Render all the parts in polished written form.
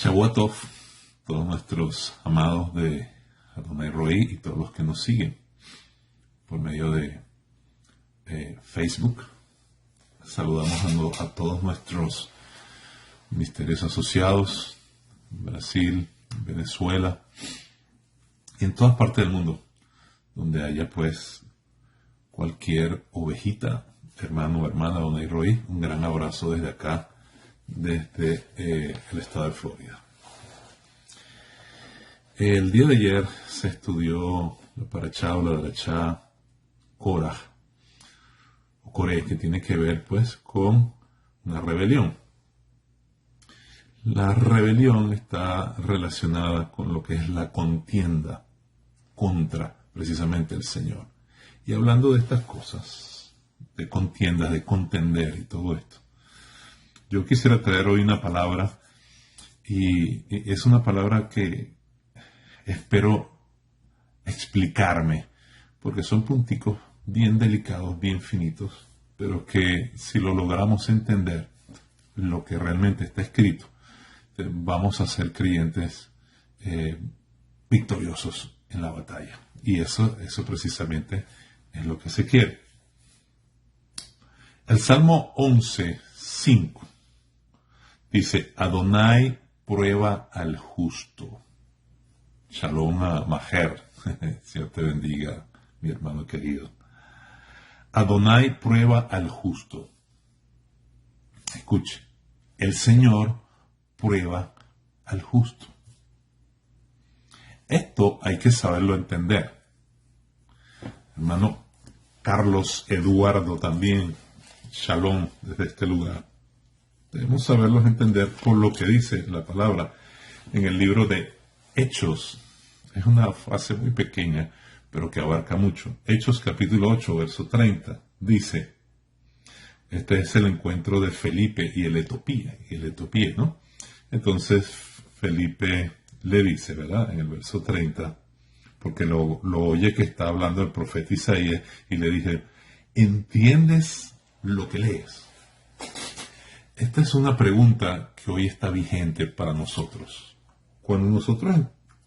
Shavua Tov, todos nuestros amados de Adonai Roí y todos los que nos siguen por medio de Facebook. Saludamos a todos nuestros ministerios asociados en Brasil, en Venezuela y en todas partes del mundo donde haya pues cualquier ovejita, hermano o hermana Adonai Roí. Un gran abrazo desde acá, desde el estado de Florida. El día de ayer se estudió la parashá o la drashá Korah o Coré, que tiene que ver pues con una rebelión. La rebelión está relacionada con lo que es la contienda contra precisamente el Señor. Y hablando de estas cosas, de contiendas, de contender y todo esto, yo quisiera traer hoy una palabra, y es una palabra que espero explicarme, porque son punticos bien delicados, bien finitos, pero que si lo logramos entender lo que realmente está escrito, vamos a ser creyentes victoriosos en la batalla. Y eso precisamente es lo que se quiere. El Salmo 11:5 dice: Adonai prueba al justo. Shalom a Maher. Dios te bendiga, mi hermano querido. Adonai prueba al justo. Escuche, el Señor prueba al justo. Esto hay que saberlo entender. Hermano Carlos Eduardo también, Shalom desde este lugar. Debemos saberlos entender por lo que dice la palabra en el libro de Hechos. Es una frase muy pequeña, pero que abarca mucho. Hechos capítulo 8, verso 30, dice, este es el encuentro de Felipe y el Etiopía, ¿no? Entonces Felipe le dice, ¿verdad? En el verso 30, porque lo oye que está hablando el profeta Isaías, y le dice, ¿entiendes lo que lees? Esta es una pregunta que hoy está vigente para nosotros. Cuando nosotros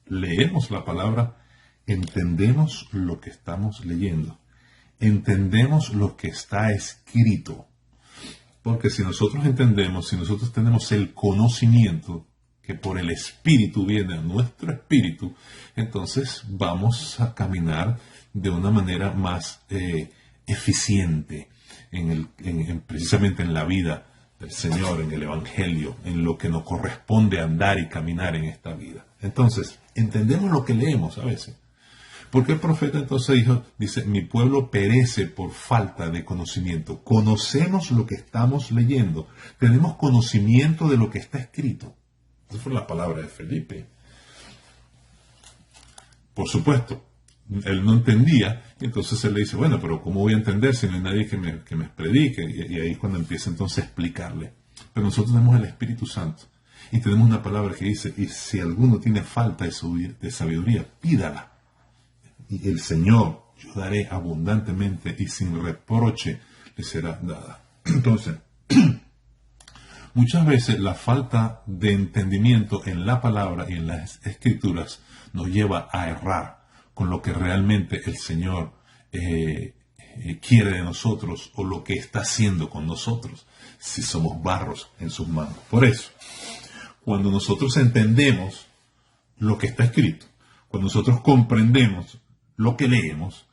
leemos la palabra, entendemos lo que estamos leyendo. Entendemos lo que está escrito. Porque si nosotros entendemos, si nosotros tenemos el conocimiento que por el Espíritu viene a nuestro espíritu, entonces vamos a caminar de una manera más eficiente precisamente en la vida del Señor, en el Evangelio, en lo que nos corresponde andar y caminar en esta vida. Entonces, entendemos lo que leemos a veces. Porque el profeta entonces dice, mi pueblo perece por falta de conocimiento. Conocemos lo que estamos leyendo. Tenemos conocimiento de lo que está escrito. Esa fue la palabra de Felipe. Por supuesto, él no entendía, y entonces él le dice, bueno, pero ¿cómo voy a entender si no hay nadie que me predique? Y ahí es cuando empieza entonces a explicarle. Pero nosotros tenemos el Espíritu Santo, y tenemos una palabra que dice, y si alguno tiene falta de sabiduría, pídala. Y el Señor, yo daré abundantemente, y sin reproche le será dada. Entonces, muchas veces la falta de entendimiento en la palabra y en las escrituras nos lleva a errar con lo que realmente el Señor quiere de nosotros, o lo que está haciendo con nosotros, si somos barros en sus manos. Por eso, cuando nosotros entendemos lo que está escrito, cuando nosotros comprendemos lo que leemos,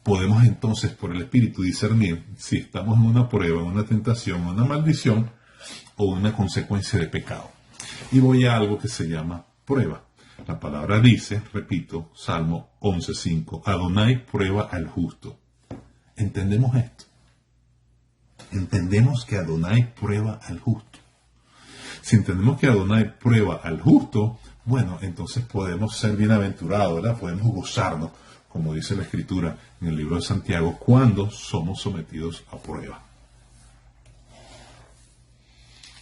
podemos entonces por el Espíritu discernir si estamos en una prueba, en una tentación, una maldición o una consecuencia de pecado. Y voy a algo que se llama prueba. La palabra dice, repito, Salmo 11:5, Adonai prueba al justo. ¿Entendemos esto? Entendemos que Adonai prueba al justo. Si entendemos que Adonai prueba al justo, bueno, entonces podemos ser bienaventurados, ¿verdad? Podemos gozarnos, como dice la Escritura en el libro de Santiago, cuando somos sometidos a prueba.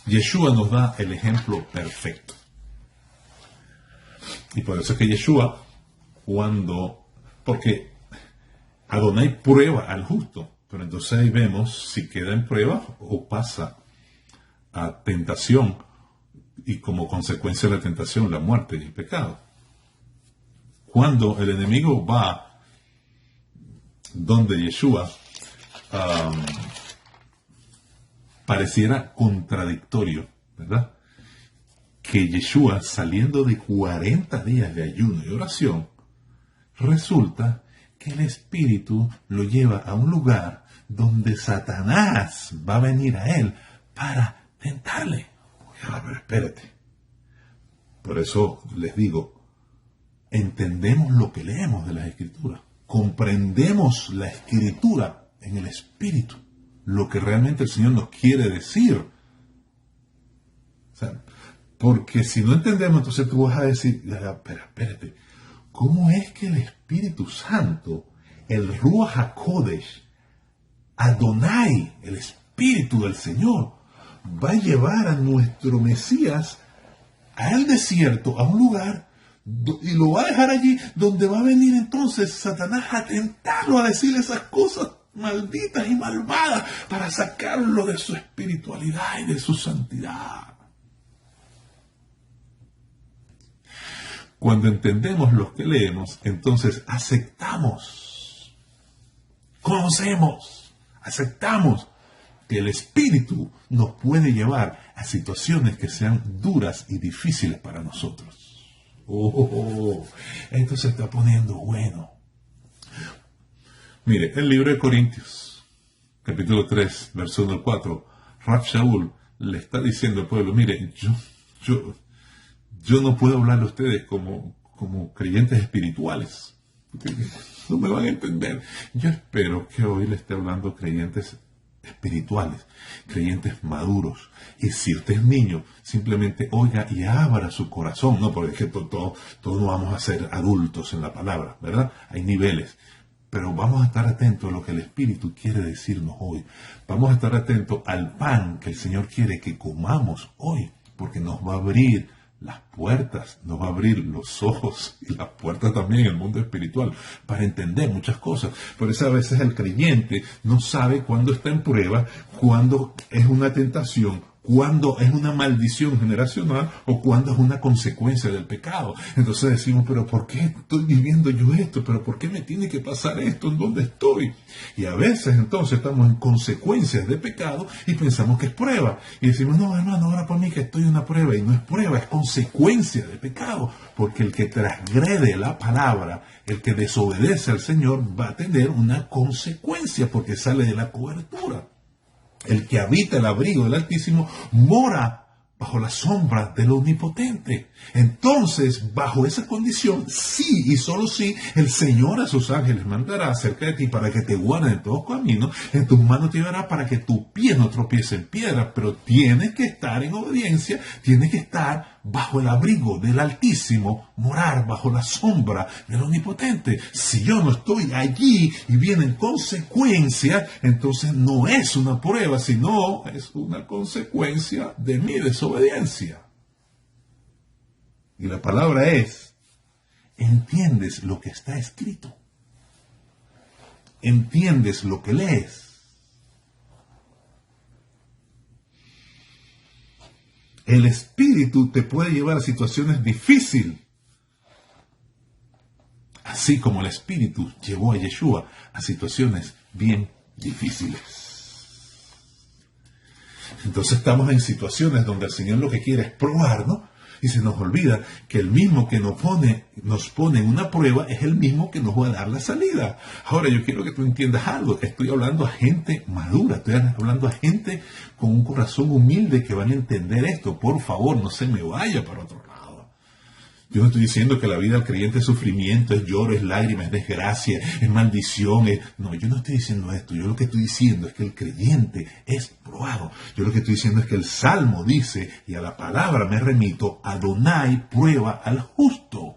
Yeshua nos da el ejemplo perfecto. Y por eso es que Yeshua, porque Adonai prueba al justo, pero entonces ahí vemos si queda en prueba o pasa a tentación y como consecuencia de la tentación, la muerte y el pecado. Cuando el enemigo va donde Yeshua, pareciera contradictorio, ¿verdad? Que Yeshua, saliendo de 40 días de ayuno y oración, resulta que el Espíritu lo lleva a un lugar donde Satanás va a venir a él para tentarle. Pero espérate. Por eso les digo, entendemos lo que leemos de las Escrituras. Comprendemos la Escritura en el Espíritu. Lo que realmente el Señor nos quiere decir. O sea, porque si no entendemos, entonces tú vas a decir, espérate, ¿cómo es que el Espíritu Santo, el Ruach HaKodesh, Adonai, el Espíritu del Señor, va a llevar a nuestro Mesías al desierto, a un lugar, y lo va a dejar allí, donde va a venir entonces Satanás a tentarlo, a decirle esas cosas malditas y malvadas, para sacarlo de su espiritualidad y de su santidad? Cuando entendemos lo que leemos, entonces aceptamos, conocemos, aceptamos que el Espíritu nos puede llevar a situaciones que sean duras y difíciles para nosotros. Esto se está poniendo bueno. Mire, el libro de Corintios, capítulo 3, verso 1 al 4, Rab Shaul le está diciendo al pueblo, mire, yo no puedo hablarle a ustedes como creyentes espirituales. No me van a entender. Yo espero que hoy le esté hablando creyentes espirituales, creyentes maduros. Y si usted es niño, simplemente oiga y abra su corazón. No, porque es que todos no vamos a ser adultos en la palabra, ¿verdad? Hay niveles. Pero vamos a estar atentos a lo que el Espíritu quiere decirnos hoy. Vamos a estar atentos al pan que el Señor quiere que comamos hoy, porque nos va a abrir las puertas, nos va a abrir los ojos y las puertas también en el mundo espiritual para entender muchas cosas. Por eso a veces el creyente no sabe cuándo está en prueba, cuándo es una tentación, cuándo es una maldición generacional o cuándo es una consecuencia del pecado. Entonces decimos, pero ¿por qué estoy viviendo yo esto? ¿Pero por qué me tiene que pasar esto? ¿En dónde estoy? Y a veces entonces estamos en consecuencias de pecado y pensamos que es prueba. Y decimos, no, hermano, ahora por mí que estoy en una prueba. Y no es prueba, es consecuencia de pecado. Porque el que transgrede la palabra, el que desobedece al Señor, va a tener una consecuencia porque sale de la cobertura. El que habita el abrigo del Altísimo mora bajo la sombra del Omnipotente. Entonces, bajo esa condición, sí y solo sí, el Señor a sus ángeles mandará acerca de ti para que te guarden en todos caminos, en tus manos te llevará para que tu pie no tropiece en piedra, pero tienes que estar en obediencia, tienes que estar bajo el abrigo del Altísimo, morar bajo la sombra del Omnipotente. Si yo no estoy allí y vienen consecuencias, entonces no es una prueba, sino es una consecuencia de mi desobediencia. Y la palabra es, entiendes lo que está escrito, entiendes lo que lees. El Espíritu te puede llevar a situaciones difíciles, así como el Espíritu llevó a Yeshua a situaciones bien difíciles. Entonces estamos en situaciones donde el Señor lo que quiere es probarnos y se nos olvida que el mismo que nos pone en una prueba es el mismo que nos va a dar la salida. Ahora yo quiero que tú entiendas algo. Estoy hablando a gente madura, estoy hablando a gente con un corazón humilde que van a entender esto. Por favor, no se me vaya para otro lado. Yo no estoy diciendo que la vida del creyente es sufrimiento, es lloro, es lágrimas, es desgracia, es maldición. No, yo no estoy diciendo esto. Yo lo que estoy diciendo es que el creyente es probado. Yo lo que estoy diciendo es que el Salmo dice, y a la palabra me remito, Adonai prueba al justo.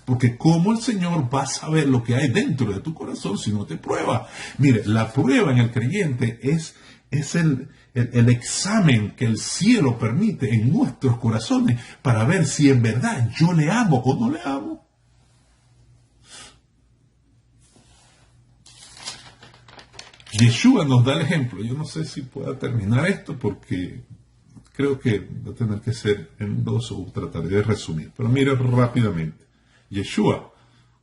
Porque ¿cómo el Señor va a saber lo que hay dentro de tu corazón si no te prueba? Mire, la prueba en el creyente es el examen que el cielo permite en nuestros corazones para ver si en verdad yo le amo o no le amo. Yeshua nos da el ejemplo. Yo no sé si pueda terminar esto porque creo que va a tener que ser en dos o trataré de resumir. Pero mira rápidamente. Yeshua,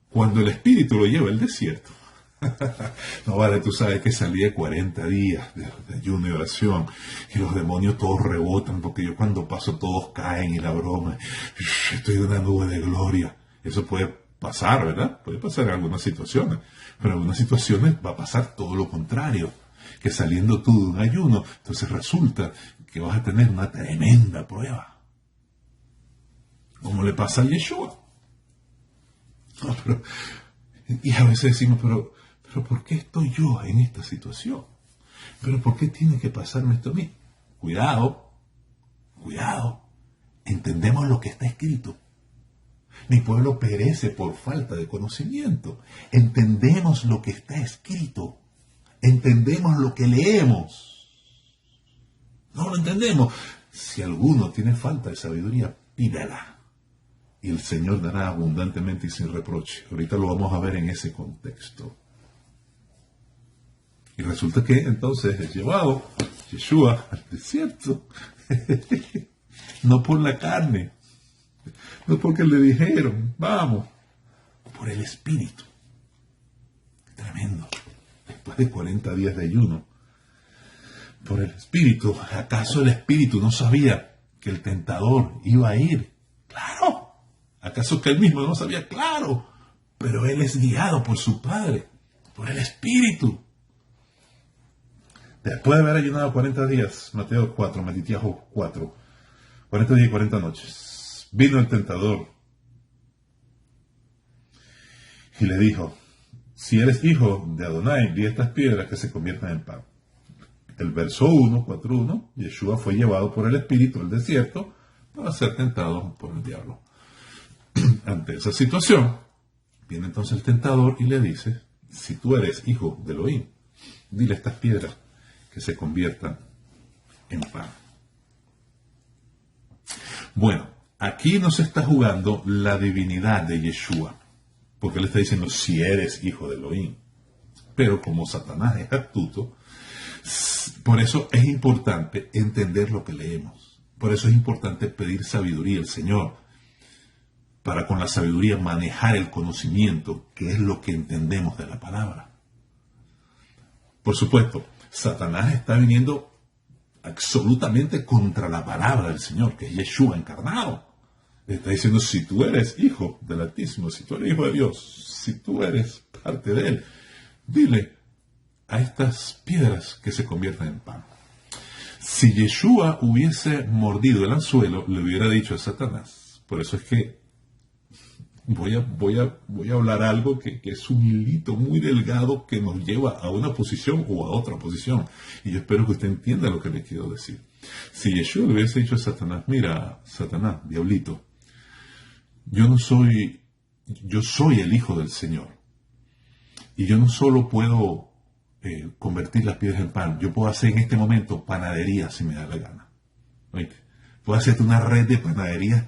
cuando el Espíritu lo lleva al desierto, no vale, tú sabes que salía 40 días de ayuno y oración y los demonios todos rebotan porque yo cuando paso todos caen y la broma, estoy en una nube de gloria. Eso puede pasar, ¿verdad? Puede pasar en algunas situaciones, pero en algunas situaciones va a pasar todo lo contrario, que saliendo tú de un ayuno, entonces resulta que vas a tener una tremenda prueba, como le pasa a Yeshua. No, y a veces decimos, pero ¿por qué estoy yo en esta situación? ¿Pero por qué tiene que pasarme esto a mí? Cuidado, cuidado. Entendemos lo que está escrito. Mi pueblo perece por falta de conocimiento. Entendemos lo que está escrito. Entendemos lo que leemos. No lo entendemos. Si alguno tiene falta de sabiduría, pídala. Y el Señor dará abundantemente y sin reproche. Ahorita lo vamos a ver en ese contexto. Y resulta que entonces es llevado Yeshua al desierto. No por la carne, no porque le dijeron, vamos, por el Espíritu. Tremendo. Después de 40 días de ayuno, por el Espíritu. ¿Acaso el Espíritu no sabía que el tentador iba a ir? Claro. ¿Acaso que él mismo no sabía? Claro. Pero él es guiado por su Padre, por el Espíritu. Después de haber ayunado 40 días, Mateo 4, Matitiajo 4, 40 días y 40 noches, vino el tentador y le dijo, si eres hijo de Adonai, di estas piedras que se conviertan en pan. El verso 1, 4.1, Yeshua fue llevado por el Espíritu al desierto para ser tentado por el diablo. Ante esa situación, viene entonces el tentador y le dice, si tú eres hijo de Elohim, dile estas piedras que se conviertan en pan. Bueno, aquí no se está jugando la divinidad de Yeshua, porque él está diciendo, si eres hijo de Elohim. Pero como Satanás es astuto, por eso es importante entender lo que leemos. Por eso es importante pedir sabiduría al Señor, para con la sabiduría manejar el conocimiento, que es lo que entendemos de la palabra. Por supuesto, Satanás está viniendo absolutamente contra la palabra del Señor, que es Yeshua encarnado. Le está diciendo, si tú eres hijo del Altísimo, si tú eres hijo de Dios, si tú eres parte de Él, dile a estas piedras que se conviertan en pan. Si Yeshua hubiese mordido el anzuelo, le hubiera dicho a Satanás. Por eso es que voy a hablar algo que es un hilito muy delgado que nos lleva a una posición o a otra posición. Y yo espero que usted entienda lo que le quiero decir. Si Yeshua le hubiese dicho a Satanás, mira, Satanás, diablito, yo soy el Hijo del Señor. Y yo no solo puedo convertir las piedras en pan, yo puedo hacer en este momento panadería si me da la gana. ¿Oíste? Puedo hacerte una red de panaderías,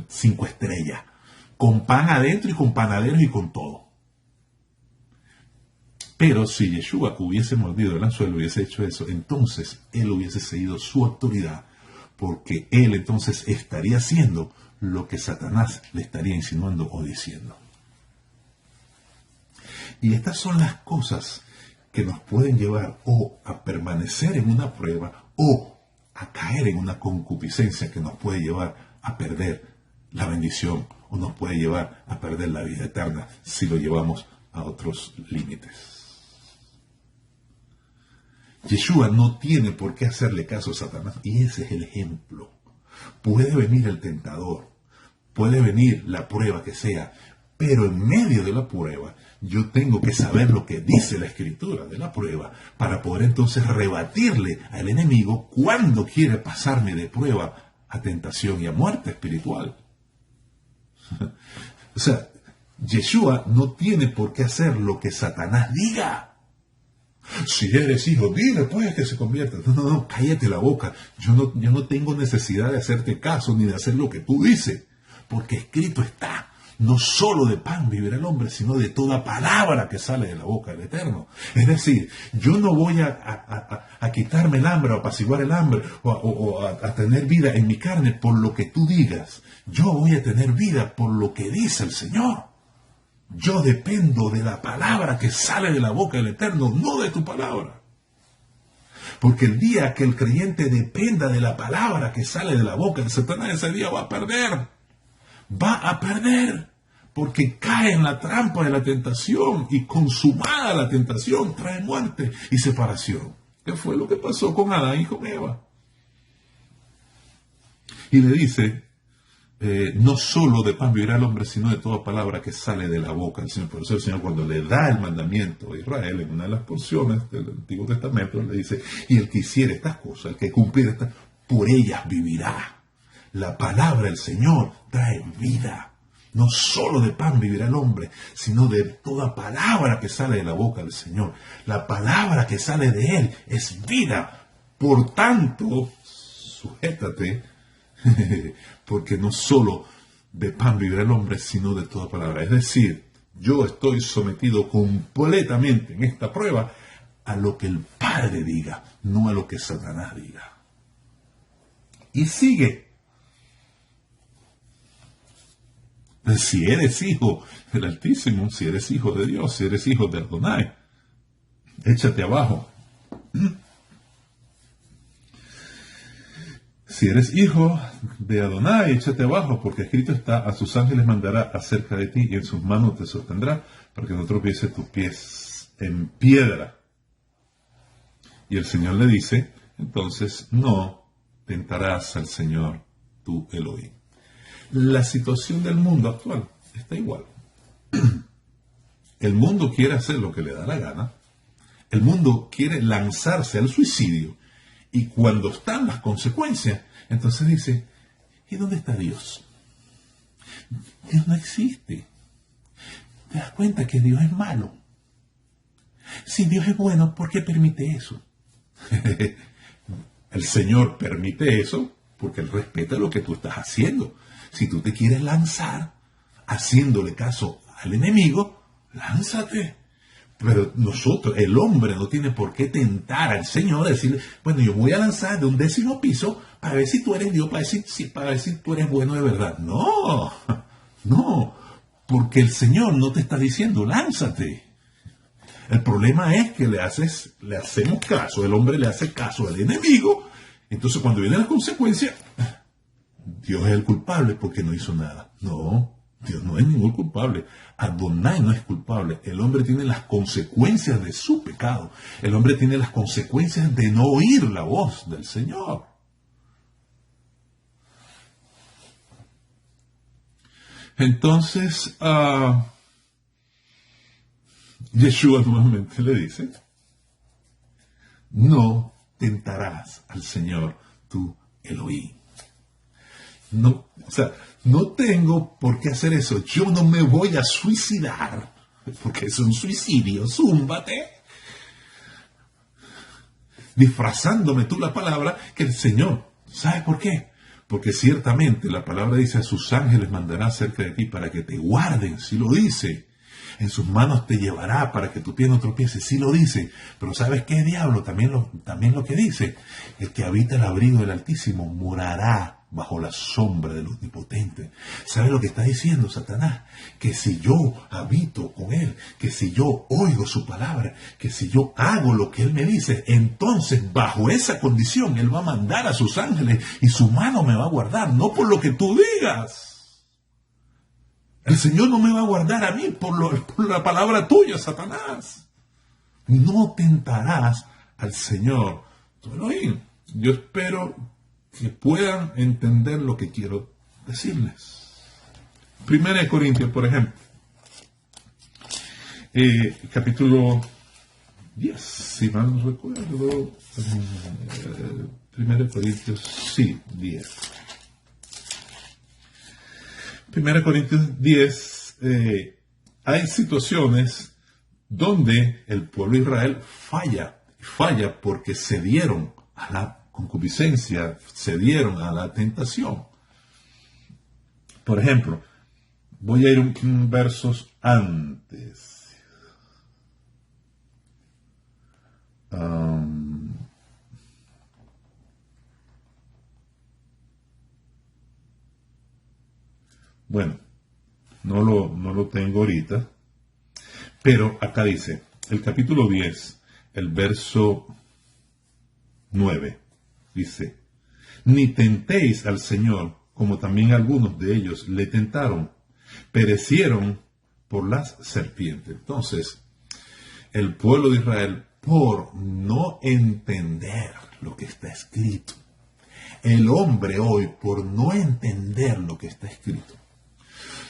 5 estrellas. Con pan adentro y con panaderos y con todo. Pero si Yeshua hubiese mordido el anzuelo, hubiese hecho eso, entonces él hubiese seguido su autoridad, porque él entonces estaría haciendo lo que Satanás le estaría insinuando o diciendo. Y estas son las cosas que nos pueden llevar o a permanecer en una prueba o a caer en una concupiscencia que nos puede llevar a perder la bendición o nos puede llevar a perder la vida eterna si lo llevamos a otros límites. Yeshua no tiene por qué hacerle caso a Satanás y ese es el ejemplo. Puede venir el tentador, puede venir la prueba que sea, pero en medio de la prueba yo tengo que saber lo que dice la escritura de la prueba para poder entonces rebatirle al enemigo cuando quiere pasarme de prueba a tentación y a muerte espiritual. O sea, Yeshua no tiene por qué hacer lo que Satanás diga. Si eres hijo, dile pues que se convierta. No, cállate la boca. Yo no tengo necesidad de hacerte caso ni de hacer lo que tú dices, porque escrito está. no solo de pan vivirá el hombre, sino de toda palabra que sale de la boca del Eterno. Es decir, yo no voy a quitarme el hambre, o apaciguar el hambre, o a tener vida en mi carne por lo que tú digas. Yo voy a tener vida por lo que dice el Señor. Yo dependo de la palabra que sale de la boca del Eterno, no de tu palabra. Porque el día que el creyente dependa de la palabra que sale de la boca de Satanás, ese día va a perder. Va a perder. Porque cae en la trampa de la tentación, y consumada la tentación trae muerte y separación. ¿Qué fue lo que pasó con Adán y con Eva? Y le dice, no solo de pan vivirá el hombre, sino de toda palabra que sale de la boca del Señor. Por eso el Señor, cuando le da el mandamiento a Israel en una de las porciones del Antiguo Testamento, le dice, y el que hiciera estas cosas, el que cumpliera estas, por ellas vivirá. La palabra del Señor trae vida. No solo de pan vivirá el hombre, sino de toda palabra que sale de la boca del Señor. La palabra que sale de Él es vida. Por tanto, sujétate, porque no solo de pan vivirá el hombre, sino de toda palabra. Es decir, yo estoy sometido completamente en esta prueba a lo que el Padre diga, no a lo que Satanás diga. Y sigue. Si eres hijo del Altísimo, si eres hijo de Dios, si eres hijo de Adonai, échate abajo. Si eres hijo de Adonai, échate abajo, porque escrito está, a sus ángeles mandará acerca de ti, y en sus manos te sostendrá, para que no tropiece tus pies en piedra. Y el Señor le dice, entonces no tentarás al Señor tu Elohim. La situación del mundo actual está igual. El mundo quiere hacer lo que le da la gana. El mundo quiere lanzarse al suicidio. Y cuando están las consecuencias, entonces dice, ¿y dónde está Dios? Dios no existe. ¿Te das cuenta que Dios es malo? Si Dios es bueno, ¿por qué permite eso? El Señor permite eso porque Él respeta lo que tú estás haciendo. Si tú te quieres lanzar haciéndole caso al enemigo, lánzate. Pero nosotros, el hombre, no tiene por qué tentar al Señor a decirle, bueno, yo voy a lanzar de un 10º piso para ver si tú eres Dios, para ver si tú eres bueno de verdad. No, no, porque el Señor no te está diciendo, lánzate. El problema es que le hacemos caso, el hombre le hace caso al enemigo. Entonces cuando vienen las consecuencias, Dios es el culpable porque no hizo nada. No, Dios no es ningún culpable. Adonai no es culpable. El hombre tiene las consecuencias de su pecado. El hombre tiene las consecuencias de no oír la voz del Señor. Entonces, Yeshua nuevamente le dice, no tentarás al Señor tu Elohim. No, o sea, no tengo por qué hacer eso. Yo no me voy a suicidar, porque es un suicidio. Zúmbate. Disfrazándome tú la palabra que el Señor. ¿Sabe por qué? Porque ciertamente la palabra dice, a sus ángeles mandará cerca de ti para que te guarden. Sí lo dice. En sus manos te llevará para que tu pie no tropiece. Sí lo dice. Pero ¿sabes qué, diablo? También lo que dice. El que habita el abrigo del Altísimo morará bajo la sombra del Omnipotente. ¿Sabe lo que está diciendo Satanás? Que si yo habito con Él, que si yo oigo su palabra, que si yo hago lo que Él me dice, entonces bajo esa condición Él va a mandar a sus ángeles y su mano me va a guardar, no por lo que tú digas. El Señor no me va a guardar a mí por la palabra tuya, Satanás. No tentarás al Señor tu Elohim. Yo espero que puedan entender lo que quiero decirles. 1 Corintios, por ejemplo, capítulo 10, si mal no recuerdo, 1 Corintios, sí, 10. 1 Corintios 10, hay situaciones donde el pueblo de Israel falla porque cedieron a la concupiscencia, cedieron a la tentación. Por ejemplo, Voy a ir un versos antes. Bueno, no lo tengo ahorita, pero acá dice, el capítulo 10, el verso 9, dice, ni tentéis al Señor, como también algunos de ellos le tentaron, perecieron por las serpientes. Entonces, el pueblo de Israel, por no entender lo que está escrito, el hombre hoy, por no entender lo que está escrito,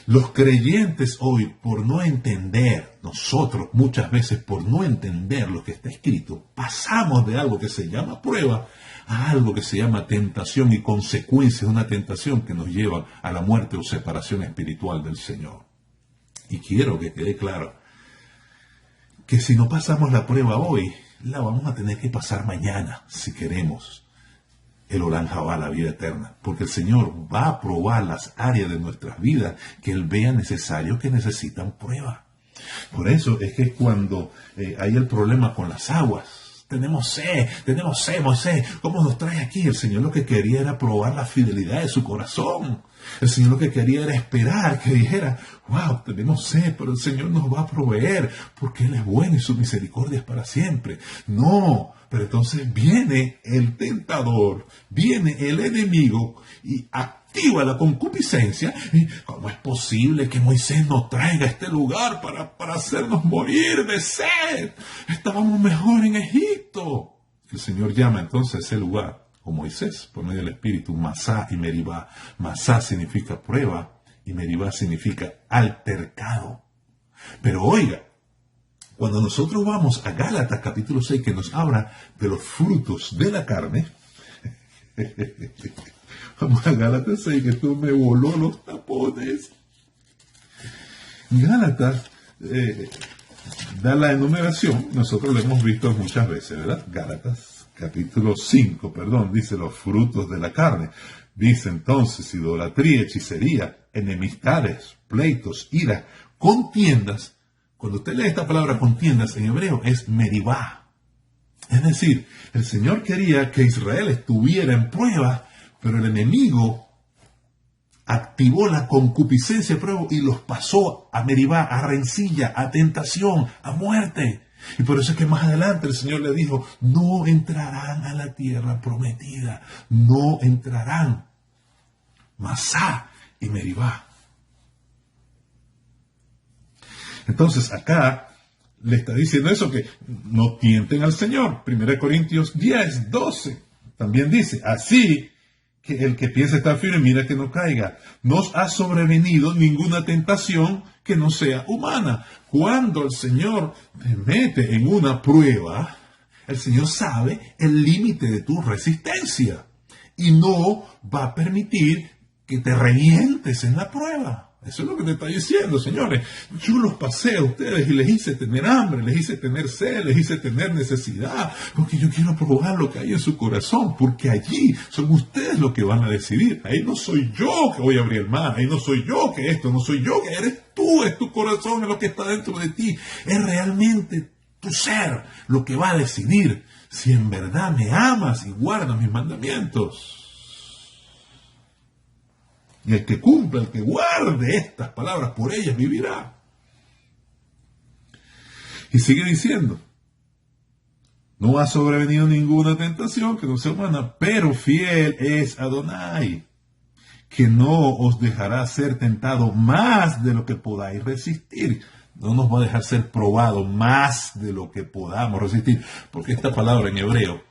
los creyentes hoy, por no entender, nosotros muchas veces por no entender lo que está escrito, pasamos de algo que se llama prueba a algo que se llama tentación y consecuencias de una tentación que nos lleva a la muerte o separación espiritual del Señor. Y quiero que quede claro que si no pasamos la prueba hoy, la vamos a tener que pasar mañana si queremos el Oranjabá, la vida eterna, porque el Señor va a probar las áreas de nuestras vidas que Él vea necesario que necesitan prueba. Por eso es que cuando hay el problema con las aguas, tenemos sed, Moisés, ¿cómo nos trae aquí? El Señor lo que quería era probar la fidelidad de su corazón. El Señor lo que quería era esperar que dijera, wow, tenemos sed, pero el Señor nos va a proveer, porque Él es bueno y su misericordia es para siempre. No, pero entonces viene el tentador, viene el enemigo y activa la concupiscencia. ¿Y cómo es posible que Moisés nos traiga a este lugar para hacernos morir de sed? Estábamos mejor en Egipto. El Señor llama entonces a ese lugar, o Moisés, por medio del Espíritu, Masá y Meribá. Masá significa prueba y Meribá significa altercado. Pero oiga, cuando nosotros vamos a Gálatas capítulo 6, que nos habla de los frutos de la carne, vamos a Gálatas 6, que esto me voló los tapones. Gálatas da la enumeración, nosotros lo hemos visto muchas veces, ¿verdad? Gálatas capítulo 5, dice los frutos de la carne. Dice entonces idolatría, hechicería, enemistades, pleitos, ira, contiendas. Cuando usted lee esta palabra contiendas en hebreo es meribá. Es decir, el Señor quería que Israel estuviera en prueba, pero el enemigo activó la concupiscencia de prueba y los pasó a meribá, a rencilla, a tentación, a muerte. Y por eso es que más adelante el Señor le dijo, no entrarán a la tierra prometida, no entrarán. Masá y Meribá. Entonces acá le está diciendo eso, que no tienten al Señor. 1 Corintios 10, 12. También dice, así que el que piensa estar firme, mira que no caiga. No os ha sobrevenido ninguna tentación que no sea humana. Cuando el Señor te mete en una prueba, el Señor sabe el límite de tu resistencia y no va a permitir que te revientes en la prueba. Eso es lo que te está diciendo, señores. Yo los pasé a ustedes y les hice tener hambre, les hice tener sed, les hice tener necesidad, porque yo quiero probar lo que hay en su corazón, porque allí son ustedes los que van a decidir. Ahí no soy yo que voy a abrir el mar, ahí no soy yo que esto, no soy yo que eres tú, es tu corazón, es lo que está dentro de ti. Es realmente tu ser lo que va a decidir si en verdad me amas y guardas mis mandamientos. Y el que cumpla, el que guarde estas palabras, por ellas vivirá. Y sigue diciendo, no ha sobrevenido ninguna tentación que no sea humana, pero fiel es Adonai, que no os dejará ser tentado más de lo que podáis resistir. No nos va a dejar ser probado más de lo que podamos resistir, porque esta palabra en hebreo,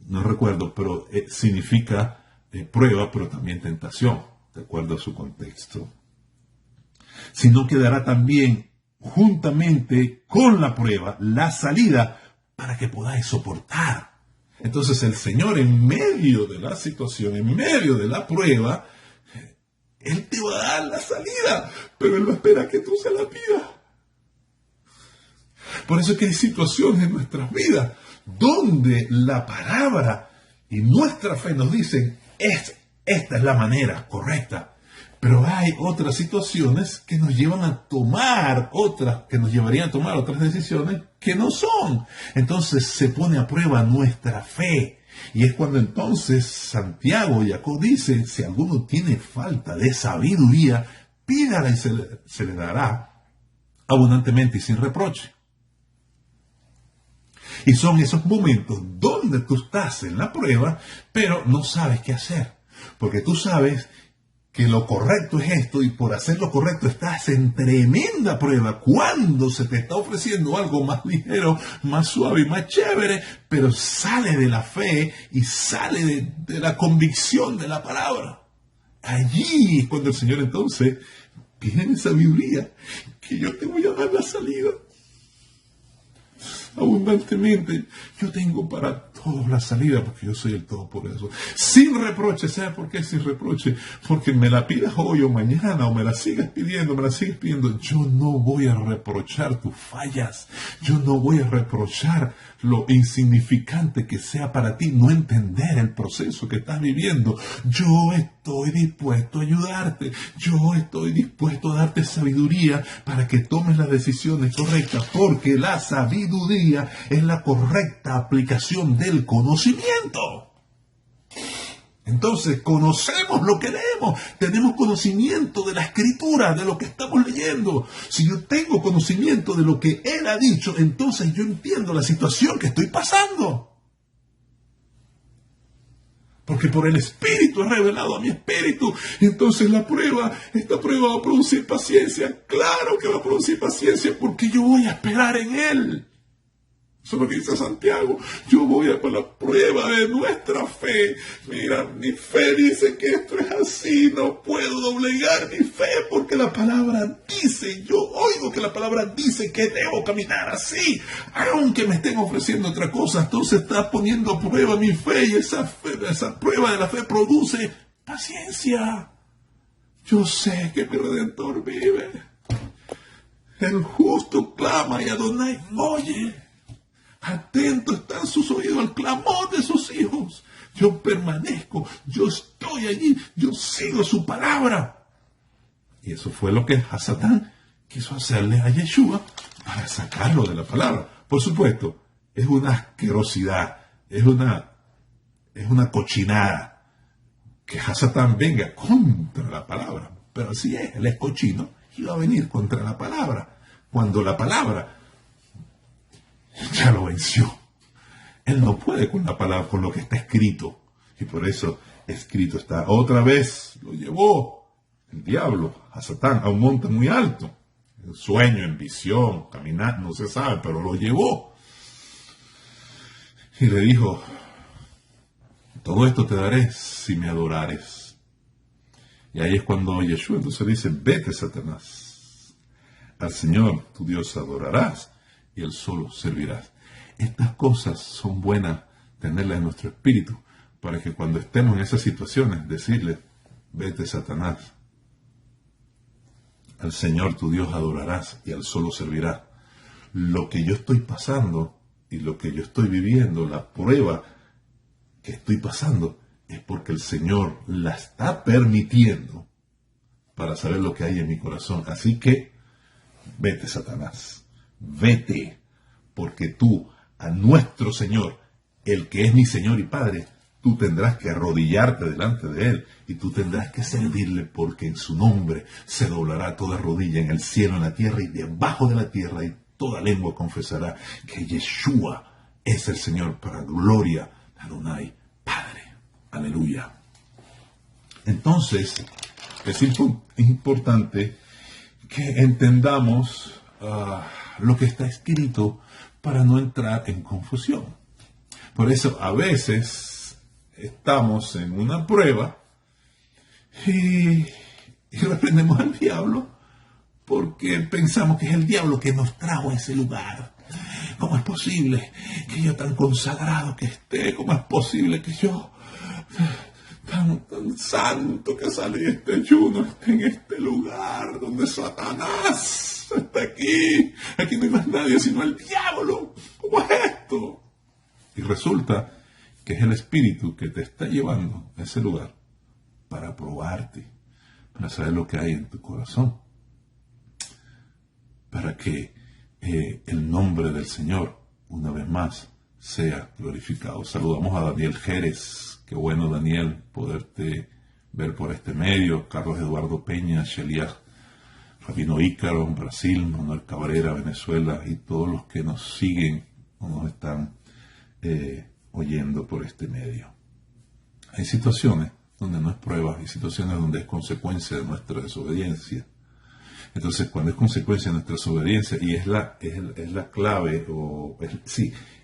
no recuerdo, pero significa prueba, pero también tentación, de acuerdo a su contexto. Sino que dará también, juntamente con la prueba, la salida para que podáis soportar. Entonces el Señor, en medio de la situación, en medio de la prueba, Él te va a dar la salida, pero Él no espera que tú se la pidas. Por eso es que hay situaciones en nuestras vidas donde la palabra y nuestra fe nos dicen, esta es la manera correcta, Pero hay otras situaciones que nos llevan a tomar otras, que nos llevarían a tomar otras decisiones que no son. Entonces se pone a prueba nuestra fe. Y es cuando entonces Santiago y Jacob dice, si alguno tiene falta de sabiduría, pídala y se le dará abundantemente y sin reproche. Y son esos momentos donde tú estás en la prueba, pero no sabes qué hacer. Porque tú sabes que lo correcto es esto y por hacer lo correcto estás en tremenda prueba cuando se te está ofreciendo algo más ligero, más suave y más chévere, pero sale de la fe y sale de la convicción de la palabra. Allí es cuando el Señor entonces tiene sabiduría, que yo te voy a dar la salida. Abundantemente, yo tengo para todos la salida porque yo soy el Todopoderoso. Sin reproche, ¿sabes por qué sin reproche? Porque me la pidas hoy o mañana o me la sigas pidiendo, yo no voy a reprochar tus fallas. Yo no voy a reprochar lo insignificante que sea para ti no entender el proceso que estás viviendo. Yo estoy dispuesto a ayudarte. Yo estoy dispuesto a darte sabiduría para que tomes las decisiones correctas, porque la sabiduría es la correcta aplicación del conocimiento. Entonces, conocemos lo que leemos, tenemos conocimiento de la escritura, de lo que estamos leyendo. Si yo tengo conocimiento de lo que Él ha dicho, entonces yo entiendo la situación que estoy pasando. Porque por el Espíritu es revelado a mi espíritu. Entonces esta prueba va a producir paciencia. Claro que va a producir paciencia porque yo voy a esperar en Él. Eso es lo que dice Santiago. Yo voy a por la prueba de nuestra fe. Mira, mi fe dice que esto es así. No puedo doblegar mi fe porque la palabra dice, yo oigo que la palabra dice que debo caminar así. Aunque me estén ofreciendo otra cosa, entonces está poniendo a prueba mi fe y esa prueba de la fe produce paciencia. Yo sé que mi Redentor vive. El justo clama y Adonai oye. Atento están sus oídos al clamor de sus hijos. Yo permanezco, yo estoy allí, yo sigo su palabra. Y eso fue lo que Hasatán quiso hacerle a Yeshua para sacarlo de la palabra. Por supuesto, es una asquerosidad, es una cochinada que Hasatán venga contra la palabra. Pero así es, él es cochino y va a venir contra la palabra. Cuando la palabra ya lo venció. Él no puede con la palabra, con lo que está escrito. Y por eso escrito está. Otra vez lo llevó el diablo a Satán a un monte muy alto. En sueño, en visión, caminar, no se sabe, pero lo llevó. Y le dijo, todo esto te daré si me adorares. Y ahí es cuando Yeshua entonces dice, vete, Satanás. Al Señor tu Dios adorarás y Él solo servirás. Estas cosas son buenas tenerlas en nuestro espíritu para que cuando estemos en esas situaciones decirle, vete Satanás, al Señor tu Dios adorarás y Él solo servirás. Lo que yo estoy pasando y lo que yo estoy viviendo, la prueba que estoy pasando, es porque el Señor la está permitiendo para saber lo que hay en mi corazón. Así que, vete Satanás. Vete, porque tú, a nuestro Señor, el que es mi Señor y Padre, tú tendrás que arrodillarte delante de Él y tú tendrás que servirle, porque en su nombre se doblará toda rodilla en el cielo, en la tierra y debajo de la tierra, y toda lengua confesará que Yeshua es el Señor, para gloria de Adonai, Padre. Aleluya. Entonces, es importante que entendamos lo que está escrito para no entrar en confusión. Por eso a veces estamos en una prueba y reprendemos al diablo porque pensamos que es el diablo que nos trajo a ese lugar. ¿Cómo es posible que yo tan consagrado que esté? ¿Cómo es posible que yo tan santo que salí de este ayuno esté en este lugar donde Satanás está aquí? Aquí no hay más nadie sino el diablo. ¿Cómo es esto? Y resulta que es el Espíritu que te está llevando a ese lugar para probarte, para saber lo que hay en tu corazón, para que el nombre del Señor, una vez más, sea glorificado. Saludamos a Daniel Jerez. Qué bueno, Daniel, poderte ver por este medio. Carlos Eduardo Peña, Shelias Rabino Ícaro, Brasil, Manuel Cabrera, Venezuela, y todos los que nos siguen o nos están oyendo por este medio. Hay situaciones donde no es prueba, hay situaciones donde es consecuencia de nuestra desobediencia. Entonces, cuando es consecuencia de nuestra desobediencia, y es la clave,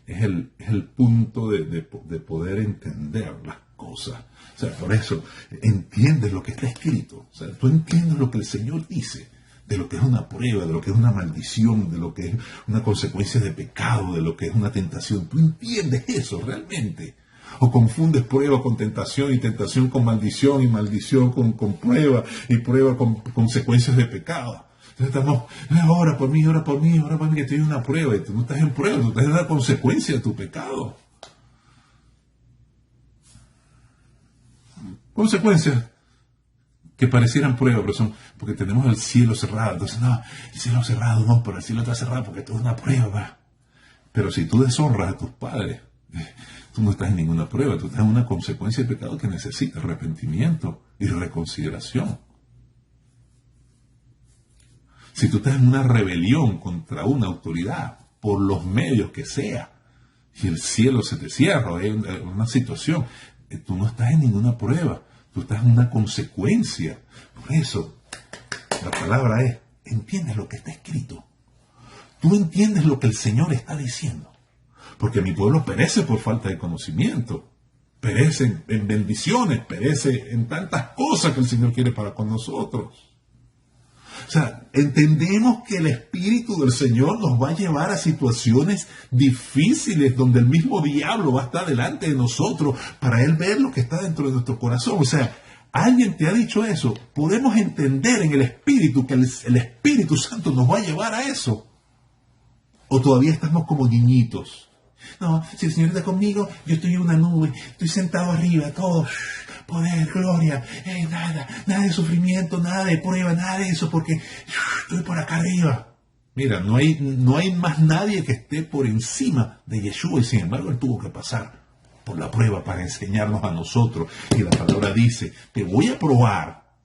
es el punto de poder entender las cosas. O sea, por eso, entiendes lo que está escrito. O sea, tú entiendes lo que el Señor dice, de lo que es una prueba, de lo que es una maldición, de lo que es una consecuencia de pecado, de lo que es una tentación. Tú entiendes eso realmente. O confundes prueba con tentación y tentación con maldición y maldición con prueba y prueba con consecuencias de pecado. Entonces estamos, ora por mí, ora por mí, ora por mí, que estoy en una prueba. Y tú no estás en prueba, tú estás en la consecuencia de tu pecado. Consecuencias que parecieran prueba, pero son porque tenemos el cielo cerrado. Entonces, no, el cielo cerrado no, pero el cielo está cerrado porque esto es una prueba. Pero si tú deshonras a tus padres, tú no estás en ninguna prueba, tú estás en una consecuencia de pecado que necesita arrepentimiento y reconsideración. Si tú estás en una rebelión contra una autoridad, por los medios que sea, y el cielo se te cierra, hay una situación, tú no estás en ninguna prueba, tú estás en una consecuencia. Por eso, la palabra es, entiendes lo que está escrito. Tú entiendes lo que el Señor está diciendo. Porque mi pueblo perece por falta de conocimiento, perece en bendiciones, perece en tantas cosas que el Señor quiere para con nosotros. O sea, entendemos que el Espíritu del Señor nos va a llevar a situaciones difíciles donde el mismo diablo va a estar delante de nosotros para él ver lo que está dentro de nuestro corazón. O sea, alguien te ha dicho eso. Podemos entender en el Espíritu que el Espíritu Santo nos va a llevar a eso. O todavía estamos como niñitos. No, si el Señor está conmigo, yo estoy en una nube, estoy sentado arriba, todo, poder, gloria, nada de sufrimiento, nada de prueba, nada de eso, porque estoy por acá arriba. Mira, no hay más nadie que esté por encima de Yeshua, y sin embargo Él tuvo que pasar por la prueba para enseñarnos a nosotros. Y la palabra dice, te voy a probar,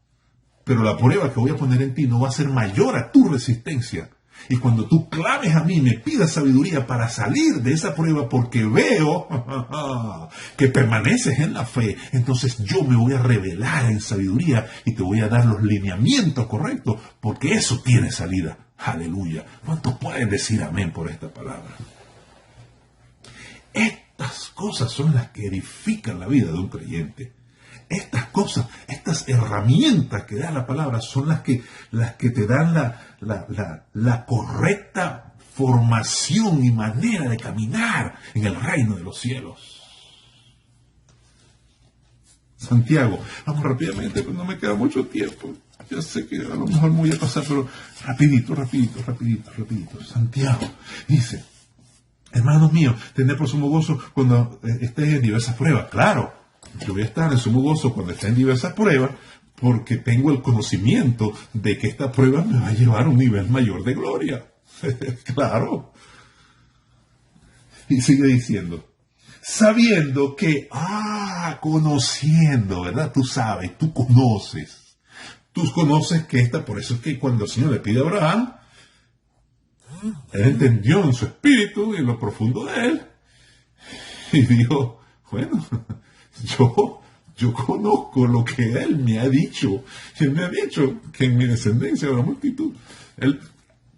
pero la prueba que voy a poner en ti no va a ser mayor a tu resistencia. Y cuando tú clames a mí, me pidas sabiduría para salir de esa prueba, porque veo que permaneces en la fe, entonces yo me voy a revelar en sabiduría y te voy a dar los lineamientos correctos, porque eso tiene salida. Aleluya. ¿Cuántos pueden decir amén por esta palabra? Estas cosas son las que edifican la vida de un creyente. Estas cosas, estas herramientas que da la palabra son las que te dan la correcta formación y manera de caminar en el reino de los cielos. Santiago, vamos rápidamente, pues no me queda mucho tiempo. Ya sé que a lo mejor me voy a pasar, pero rapidito. Santiago dice, hermanos míos, tened por sumo gozo cuando estéis en diversas pruebas. Claro. Yo voy a estar en sumo gozo cuando esté en diversas pruebas, porque tengo el conocimiento de que esta prueba me va a llevar a un nivel mayor de gloria. Claro. Y sigue diciendo, sabiendo que, conociendo, ¿verdad? Tú sabes, tú conoces que por eso es que cuando el Señor le pide a Abraham, él entendió en su espíritu y en lo profundo de él, y dijo, bueno, yo conozco lo que Él me ha dicho. Él me ha dicho que en mi descendencia habrá multitud.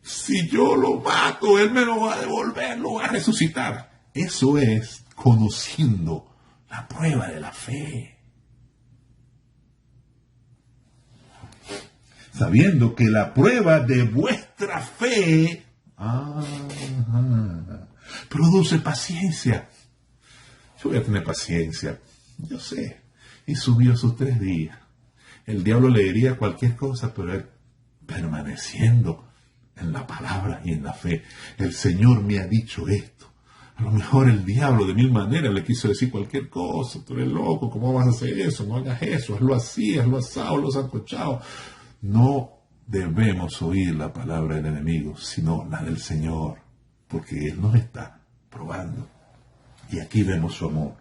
Si yo lo mato, Él me lo va a devolver, lo va a resucitar. Eso es conociendo la prueba de la fe. Sabiendo que la prueba de vuestra fe produce paciencia. Yo voy a tener paciencia. Yo sé. Y subió sus 3 días. El diablo le diría cualquier cosa, pero él permaneciendo en la palabra y en la fe. El Señor me ha dicho esto. A lo mejor el diablo de mil maneras le quiso decir cualquier cosa. Tú eres loco, ¿cómo vas a hacer eso? No hagas eso, hazlo así, hazlo asado, hazlo sancochado. No debemos oír la palabra del enemigo, sino la del Señor, porque Él nos está probando. Y aquí vemos su amor.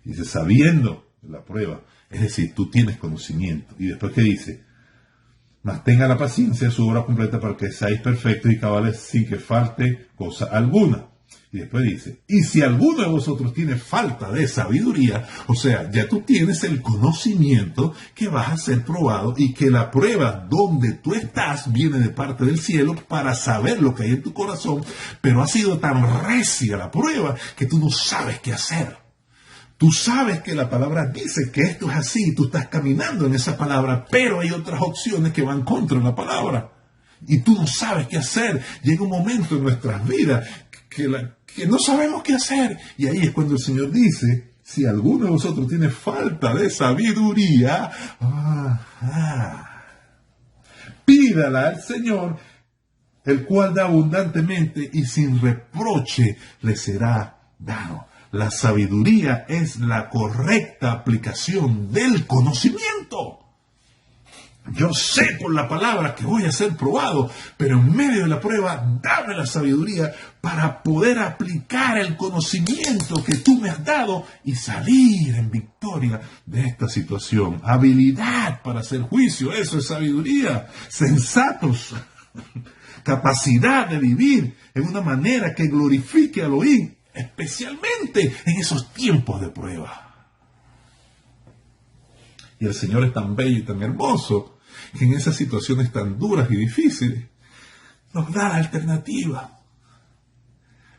Dice, sabiendo la prueba, es decir, tú tienes conocimiento. Y después, ¿qué dice? Mas tenga la paciencia, su obra completa, para que seáis perfectos y cabales sin que falte cosa alguna. Y después dice, y si alguno de vosotros tiene falta de sabiduría, o sea, ya tú tienes el conocimiento que vas a ser probado y que la prueba donde tú estás viene de parte del cielo para saber lo que hay en tu corazón, pero ha sido tan recia la prueba que tú no sabes qué hacer. Tú sabes que la palabra dice que esto es así, tú estás caminando en esa palabra, pero hay otras opciones que van contra la palabra. Y tú no sabes qué hacer. Llega un momento en nuestras vidas que no sabemos qué hacer. Y ahí es cuando el Señor dice, si alguno de vosotros tiene falta de sabiduría, pídala al Señor, el cual da abundantemente y sin reproche le será dado. La sabiduría es la correcta aplicación del conocimiento. Yo sé por la palabra que voy a ser probado, pero en medio de la prueba, dame la sabiduría para poder aplicar el conocimiento que tú me has dado y salir en victoria de esta situación. Habilidad para hacer juicio, eso es sabiduría. Sensatos, capacidad de vivir en una manera que glorifique a Elohim, especialmente en esos tiempos de prueba. Y el Señor es tan bello y tan hermoso que en esas situaciones tan duras y difíciles nos da la alternativa.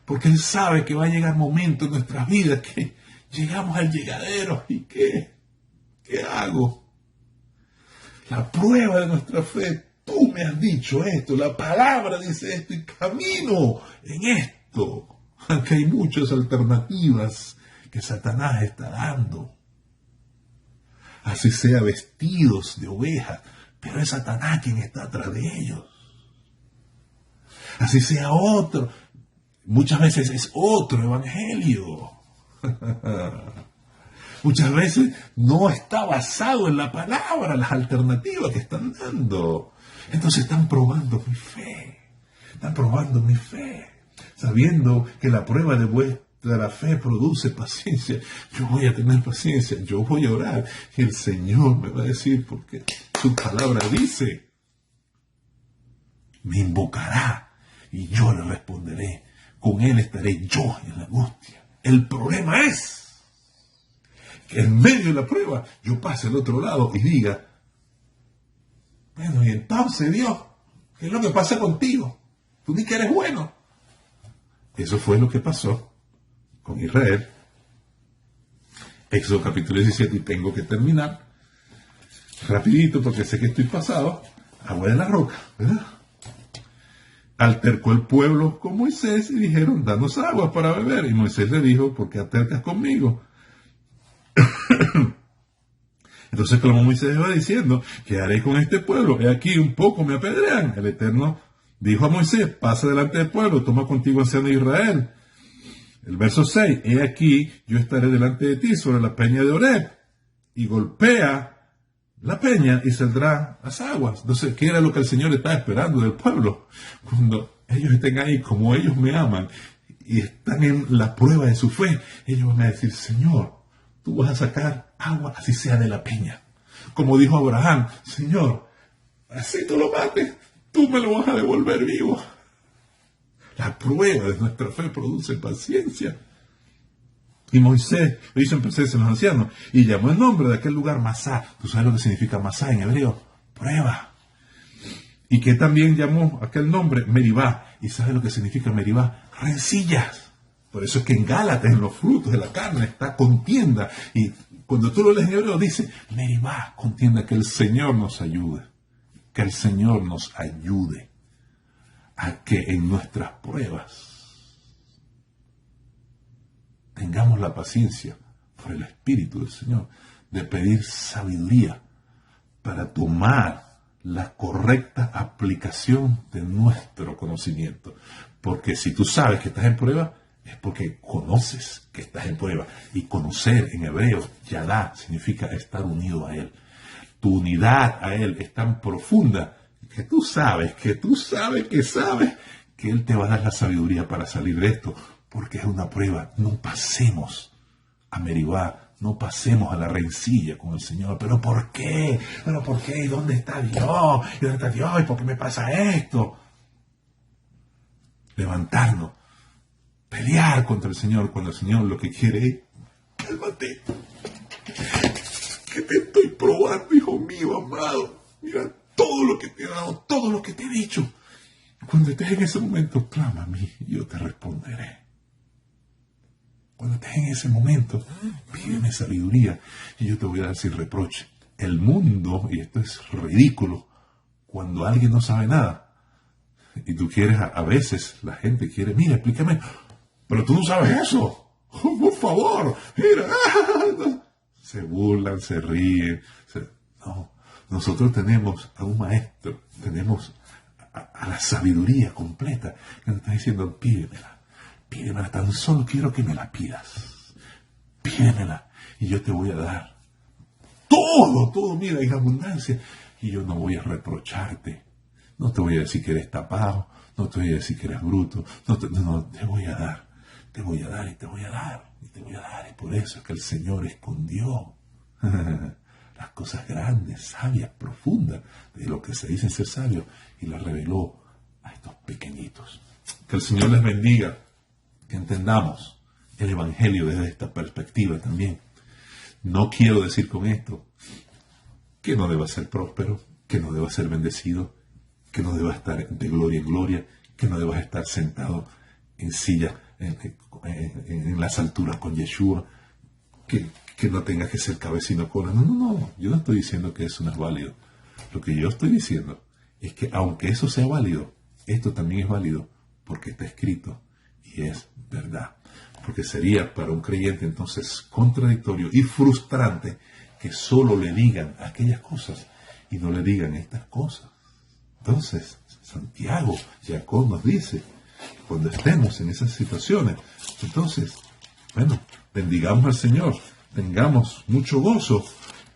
Porque Él sabe que va a llegar momentos en nuestras vidas que llegamos al llegadero. ¿Y qué hago? La prueba de nuestra fe, tú me has dicho esto, la palabra dice esto y camino en esto. Aunque hay muchas alternativas que Satanás está dando. Así sea vestidos de ovejas, pero es Satanás quien está atrás de ellos. Así sea otro, muchas veces es otro evangelio. Muchas veces no está basado en la palabra, las alternativas que están dando. Entonces están probando mi fe, sabiendo que la prueba de vuestra fe produce paciencia. Yo voy a tener paciencia, yo voy a orar y el Señor me va a decir, porque su palabra dice, me invocará y yo le responderé, con Él estaré yo en la angustia. El problema es que en medio de la prueba yo pase al otro lado y diga, bueno, y entonces Dios, ¿qué es lo que pasa contigo? Tú ni que eres bueno. Eso fue lo que pasó con Israel. Éxodo capítulo 17, y tengo que terminar rapidito porque sé que estoy pasado. Agua de la roca, ¿verdad? Altercó el pueblo con Moisés y dijeron, danos agua para beber. Y Moisés le dijo, ¿por qué altercas conmigo? Entonces clamó Moisés, va diciendo, ¿qué haré con este pueblo? He aquí un poco me apedrean. El Eterno dijo a Moisés, pasa delante del pueblo, toma contigo anciano de Israel. El verso 6, he aquí yo estaré delante de ti sobre la peña de Oreb, y golpea la peña y saldrá las aguas. Entonces, ¿qué era lo que el Señor estaba esperando del pueblo? Cuando ellos estén ahí, como ellos me aman, y están en la prueba de su fe, ellos van a decir, Señor, tú vas a sacar agua, así sea de la peña. Como dijo Abraham, Señor, así tú lo mates, tú me lo vas a devolver vivo. La prueba de nuestra fe produce paciencia. Y Moisés lo hizo en presencia de los ancianos y llamó el nombre de aquel lugar Masá. ¿Tú sabes lo que significa Masá en hebreo? Prueba. Y que también llamó aquel nombre Meribá. ¿Y sabes lo que significa Meribá? Rencillas. Por eso es que en Gálatas, en los frutos de la carne, está contienda. Y cuando tú lo lees en hebreo, dice Meribá, contienda. Que el Señor nos ayude. Que el Señor nos ayude a que en nuestras pruebas tengamos la paciencia por el Espíritu del Señor de pedir sabiduría para tomar la correcta aplicación de nuestro conocimiento. Porque si tú sabes que estás en prueba, es porque conoces que estás en prueba. Y conocer en hebreo, yadá, significa estar unido a Él. Tu unidad a Él es tan profunda que tú sabes que Él te va a dar la sabiduría para salir de esto, porque es una prueba. No pasemos a Meribá, no pasemos a la rencilla con el Señor. ¿Pero por qué? ¿Pero por qué? ¿Y dónde está Dios? ¿Y dónde está Dios? ¿Y por qué me pasa esto? Levantarnos, pelear contra el Señor cuando el Señor lo que quiere es: cálmate, que te estoy probando, hijo mío amado. Mira todo lo que te he dado, todo lo que te he dicho. Cuando estés en ese momento, clama a mí y yo te responderé. Cuando estés en ese momento, pídeme sabiduría y yo te voy a dar sin reproche. El mundo, y esto es ridículo, cuando alguien no sabe nada, y tú quieres, a veces la gente quiere: mira, explícame, pero tú no sabes eso. Oh, por favor, mira. Se burlan, se ríen. No, nosotros tenemos a un maestro, tenemos a la sabiduría completa, que nos está diciendo: pídemela, tan solo quiero que me la pidas. Pídemela y yo te voy a dar todo, mira, en abundancia. Y yo no voy a reprocharte. No te voy a decir que eres tapado, no te voy a decir que eres bruto, no, te voy a dar, y te voy a dar, y te voy a dar. Y por eso es que el Señor escondió las cosas grandes, sabias, profundas, de lo que se dice ser sabio, y las reveló a estos pequeñitos. Que el Señor les bendiga, que entendamos el Evangelio desde esta perspectiva también. No quiero decir con esto que no deba ser próspero, que no deba ser bendecido, que no debas estar de gloria en gloria, que no debas estar sentado en silla en las alturas con Yeshua, que no tengas que ser cabecino cola. No, yo no estoy diciendo que eso no es válido. Lo que yo estoy diciendo es que aunque eso sea válido, esto también es válido porque está escrito y es verdad. Porque sería para un creyente entonces contradictorio y frustrante que solo le digan aquellas cosas y no le digan estas cosas. Entonces, Santiago, Jacob nos dice, cuando estemos en esas situaciones, entonces, bendigamos al Señor, tengamos mucho gozo,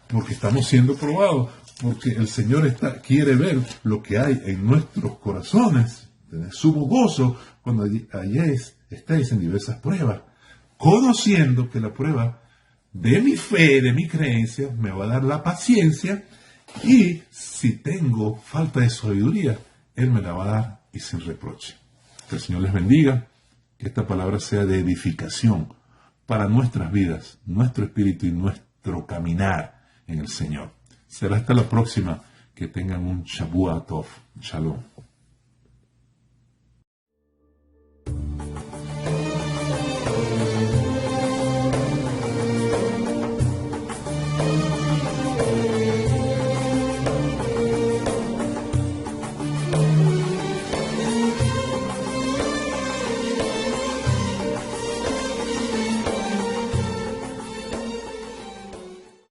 porque estamos siendo probados, porque el Señor quiere ver lo que hay en nuestros corazones, tener sumo gozo cuando allá estéis en diversas pruebas, conociendo que la prueba de mi fe, de mi creencia, me va a dar la paciencia. Y si tengo falta de sabiduría, Él me la va a dar y sin reproche. Que el Señor les bendiga, que esta palabra sea de edificación para nuestras vidas, nuestro espíritu y nuestro caminar en el Señor. Será hasta la próxima. Que tengan un Shavua Tov. Shalom.